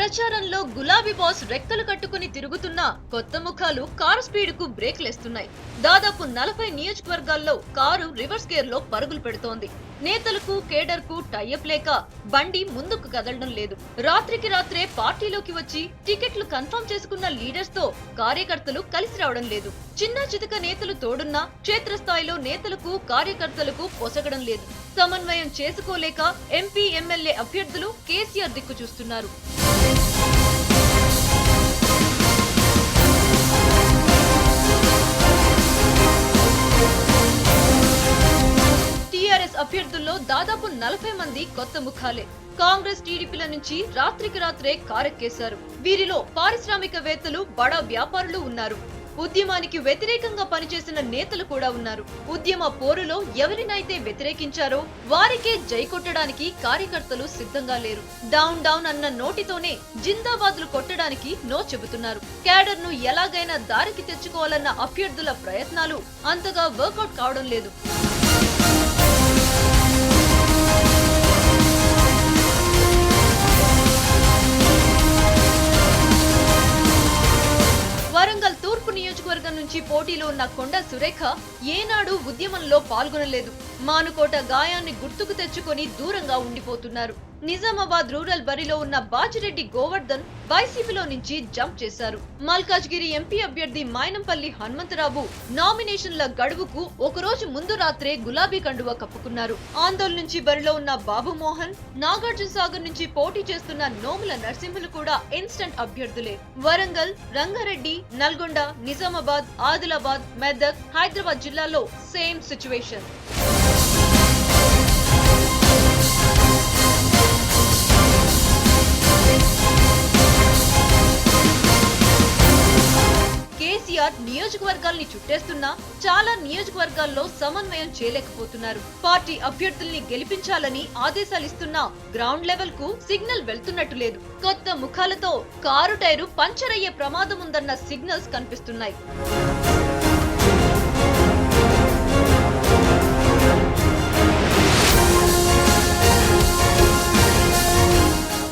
ప్రచారంలో గులాబీ బాస్ రెక్కలు కట్టుకుని తిరుగుతున్న కొత్త ముఖాలు కారు స్పీడ్ కు బ్రేక్లేస్తున్నాయి. దాదాపు 40 నియోజకవర్గాల్లో కారు రివర్స్ గేర్ లో పరుగులు పెడుతోంది. నేతలకు కేడర్ కు టైఅప్ లేక బండి ముందుకు కదలడం లేదు. రాత్రికి రాత్రే పార్టీలోకి వచ్చి టికెట్లు కన్ఫర్మ్ చేసుకున్న లీడర్స్ తో కార్యకర్తలు కలిసి రావడం లేదు. చిన్న చితక నేతలు తోడున్నా క్షేత్రస్థాయిలో నేతలకు కార్యకర్తలకు పొసగడం లేదు. సమన్వయం చేసుకోలేక ఎంపీ ఎమ్మెల్యే అభ్యర్థులు కేసీఆర్ దిక్కు చూస్తున్నారు. టీఆర్ఎస్ అభ్యర్థుల్లో దాదాపు 40 మంది కొత్త ముఖాలే. కాంగ్రెస్ టీడీపీల నుంచి రాత్రికి రాత్రే కారెక్కేశారు. వీరిలో పారిశ్రామికవేత్తలు, బడా వ్యాపారులు ఉన్నారు. ఉద్యమానికి వ్యతిరేకంగా పనిచేసిన నేతలు కూడా ఉన్నారు. ఉద్యమ పోరులో ఎవరినైతే వ్యతిరేకించారో వారికే జై కొట్టడానికి కార్యకర్తలు సిద్ధంగా లేరు. డౌన్ డౌన్ అన్న నోటితోనే జిందాబాద్లు కొట్టడానికి నో చెబుతున్నారు. క్యాడర్ ను ఎలాగైనా దారికి తెచ్చుకోవాలన్న అభ్యర్థుల ప్రయత్నాలు అంతగా వర్కౌట్ కావడం లేదు. వరంగల్ తూర్పు నియోజకవర్గం నుంచి పోటీలో ఉన్న కొండ సురేఖ ఏనాడు ఉద్యమంలో పాల్గొనలేదు. మానుకోట గాయాన్ని గుర్తుకు తెచ్చుకొని దూరంగా ఉండిపోతున్నారు. నిజామాబాద్ రూరల్ బరిలో ఉన్న బాజిరెడ్డి గోవర్ధన్ వైసీపీలో నుంచి జంప్ చేశారు. మల్కాజ్గిరి ఎంపీ అభ్యర్థి మైనంపల్లి హనుమంతరావు నామినేషన్ల గడువుకు ఒకరోజు ముందు రాత్రే గులాబీ కండువా కప్పుకున్నారు. ఆందోళన నుంచి బరిలో ఉన్న బాబు మోహన్, నాగార్జున సాగర్ నుంచి పోటీ చేస్తున్న నోముల నరసింహులు కూడా ఇన్స్టంట్ అభ్యర్థులే. వరంగల్, రంగారెడ్డి, నల్గొండ, నిజామాబాద్, ఆదిలాబాద్, మెదక్, హైదరాబాద్ జిల్లాలో సేమ్ సిచ్యువేషన్. కేసీఆర్ నియోజకవర్గాల్ని చుట్టేస్తున్నా చాలా నియోజకవర్గాల్లో సమన్వయం చేయలేకపోతున్నారు. పార్టీ అభ్యర్థుల్ని గెలిపించాలని ఆదేశాలిస్తున్నా గ్రౌండ్ లెవెల్ కు సిగ్నల్ వెళ్తున్నట్టు లేదు. కొత్త ముఖాలతో కారు టైరు పంచర్ అయ్యే ప్రమాదం ఉందన్న సిగ్నల్స్ కనిపిస్తున్నాయి.